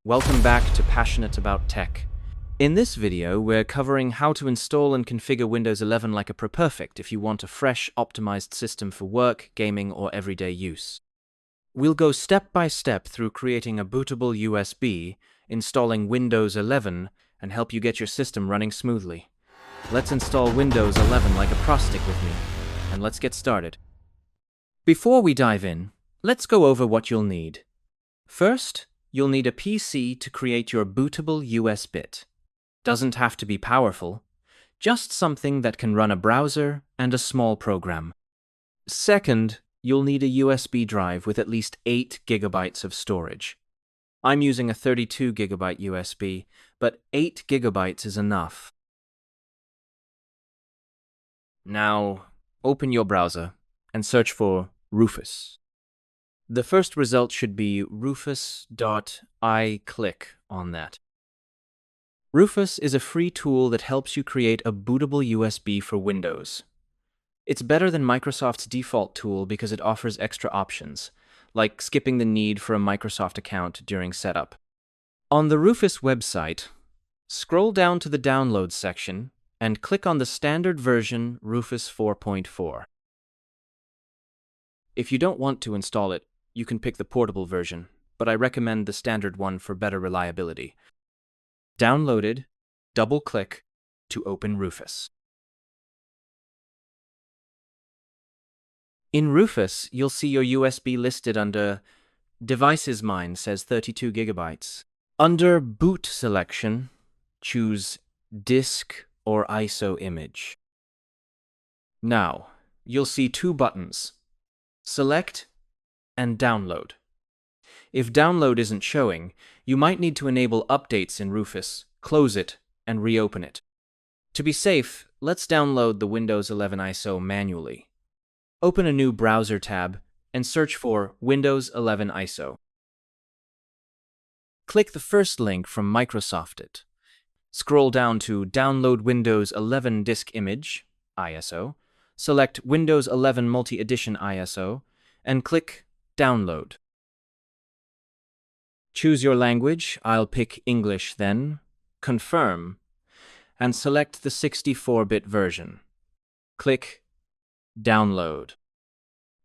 Welcome back to Passionate About Tech. In this video, we're covering how to install and configure Windows 11 like a pro perfect if you want a fresh, optimized system for work, gaming, or everyday use. We'll go step by step through creating a bootable USB, installing Windows 11, and help you get your system running smoothly. Let's install Windows 11 like a pro stick with me, and let's get started. Before we dive in, let's go over what you'll need. First, you'll need a PC to create your bootable USB. Doesn't have to be powerful, just something that can run a browser and a small program. Second, you'll need a USB drive with at least 8 GB of storage. I'm using a 32 GB USB, but 8 GB is enough. Now, open your browser and search for Rufus. The first result should be rufus.I. Click on that. Rufus is a free tool that helps you create a bootable USB for Windows. It's better than Microsoft's default tool because it offers extra options, like skipping the need for a Microsoft account during setup. On the Rufus website, scroll down to the Downloads section and click on the standard version Rufus 4.4. If you don't want to install it, you can pick the portable version, but I recommend the standard one for better reliability. Downloaded, double-click to open Rufus. In Rufus, you'll see your USB listed under Devices. Mine says 32 GB. Under Boot selection, choose Disk or ISO image. Now, you'll see two buttons. Select and Download. If Download isn't showing, you might need to enable updates in Rufus, close it, and reopen it. To be safe, let's download the Windows 11 ISO manually. Open a new browser tab and search for Windows 11 ISO. Click the first link from Microsoft It. Scroll down to Download Windows 11 Disk Image, ISO, select Windows 11 Multi-Edition ISO, and click Download. Choose your language, I'll pick English then, confirm, and select the 64-bit version. Click Download,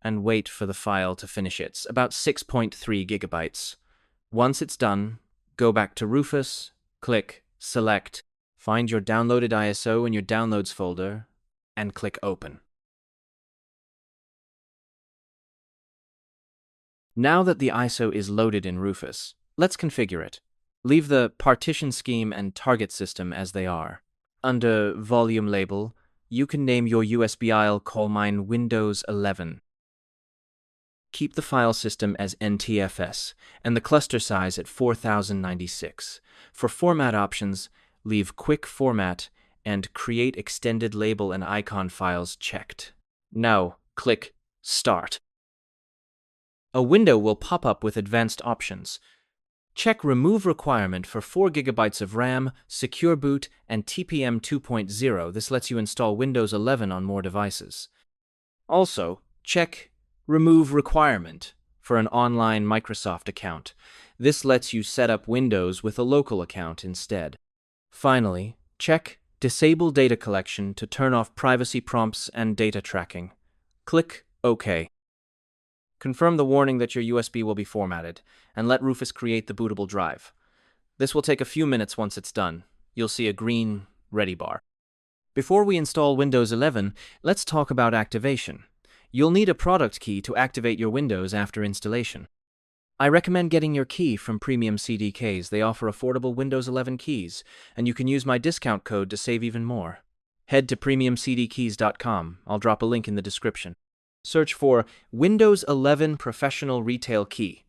and wait for the file to finish. It's about 6.3 GB. Once it's done, go back to Rufus, click Select, find your downloaded ISO in your Downloads folder, and click Open. Now that the ISO is loaded in Rufus, let's configure it. Leave the partition scheme and target system as they are. Under Volume Label, you can name your USB. I'll call mine Windows 11. Keep the file system as NTFS and the cluster size at 4096. For format options, leave Quick Format and Create Extended Label and Icon Files checked. Now, click Start. A window will pop up with advanced options. Check Remove Requirement for 4 GB of RAM, Secure Boot, and TPM 2.0. This lets you install Windows 11 on more devices. Also, check Remove Requirement for an online Microsoft account. This lets you set up Windows with a local account instead. Finally, check Disable Data Collection to turn off privacy prompts and data tracking. Click OK. Confirm the warning that your USB will be formatted, and let Rufus create the bootable drive. This will take a few minutes. Once it's done, you'll see a green Ready bar. Before we install Windows 11, let's talk about activation. You'll need a product key to activate your Windows after installation. I recommend getting your key from Premium CDKs. They offer affordable Windows 11 keys, and you can use my discount code to save even more. Head to premiumcdkeys.com. I'll drop a link in the description. Search for Windows 11 Professional Retail Key.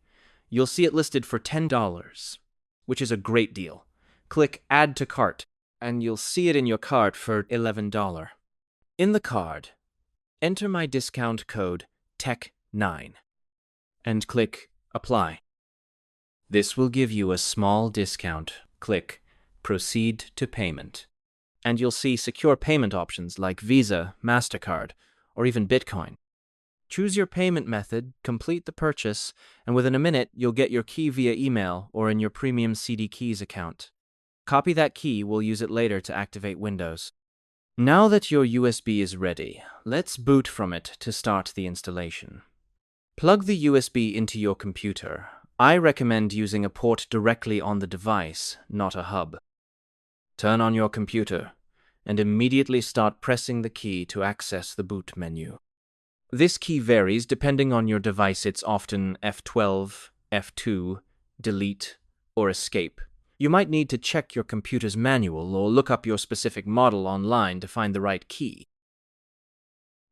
You'll see it listed for $10, which is a great deal. Click Add to Cart, and you'll see it in your cart for $11. In the card, enter my discount code TECH9 and click Apply. This will give you a small discount. Click Proceed to Payment, and you'll see secure payment options like Visa, MasterCard, or even Bitcoin. Choose your payment method, complete the purchase, and within a minute, you'll get your key via email or in your Premium CD Keys account. Copy that key, we'll use it later to activate Windows. Now that your USB is ready, let's boot from it to start the installation. Plug the USB into your computer. I recommend using a port directly on the device, not a hub. Turn on your computer and immediately start pressing the key to access the boot menu. This key varies depending on your device. It's often F12, F2, delete, or escape. You might need to check your computer's manual or look up your specific model online to find the right key.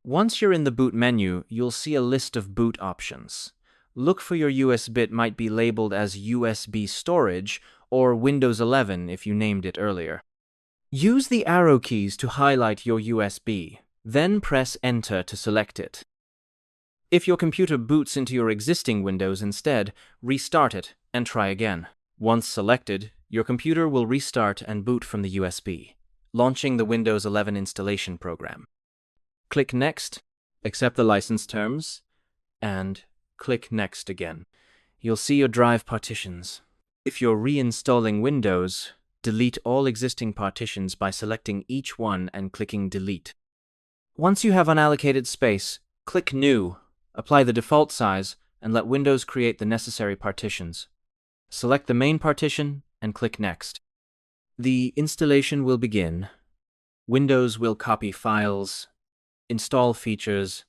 Once you're in the boot menu, you'll see a list of boot options. Look for your USB. It might be labeled as USB storage or Windows 11 if you named it earlier. Use the arrow keys to highlight your USB, then press Enter to select it. If your computer boots into your existing Windows instead, restart it and try again. Once selected, your computer will restart and boot from the USB, launching the Windows 11 installation program. Click Next, accept the license terms, and click Next again. You'll see your drive partitions. If you're reinstalling Windows, delete all existing partitions by selecting each one and clicking Delete. Once you have unallocated space, click New, apply the default size, and let Windows create the necessary partitions. Select the main partition and click Next. The installation will begin. Windows will copy files, install features,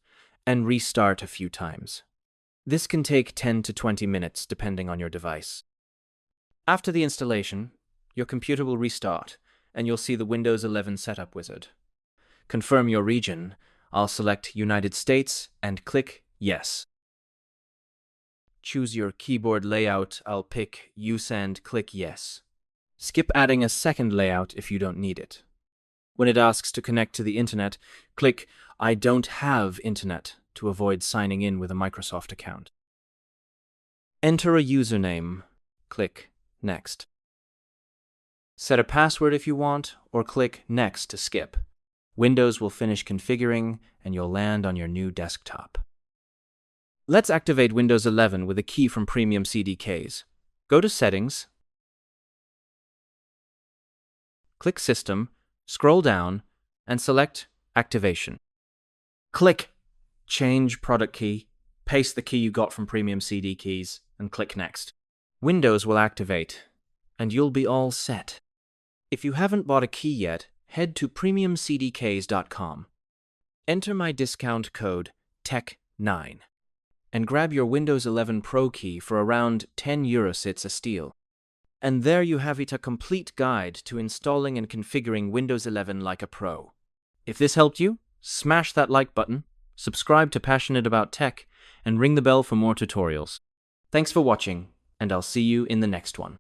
and restart a few times. This can take 10 to 20 minutes depending on your device. After the installation, your computer will restart, and you'll see the Windows 11 setup wizard. Confirm your region. I'll select United States and click Yes. Choose your keyboard layout. I'll pick Use and click Yes. Skip adding a second layout if you don't need it. When it asks to connect to the internet, click I don't have internet to avoid signing in with a Microsoft account. Enter a username. Click Next. Set a password if you want, or click Next to skip. Windows will finish configuring, and you'll land on your new desktop. Let's activate Windows 11 with a key from Premium CDKs. Go to Settings, click System, scroll down, and select Activation. Click Change Product Key, paste the key you got from Premium CD Keys, and click Next. Windows will activate, and you'll be all set. If you haven't bought a key yet, head to premiumcdks.com. Enter my discount code TECH9 and grab your Windows 11 Pro key for around €10 it's a steal. And there you have it, a complete guide to installing and configuring Windows 11 like a pro. If this helped you, smash that like button, subscribe to Passionate About Tech, and ring the bell for more tutorials. Thanks for watching, and I'll see you in the next one.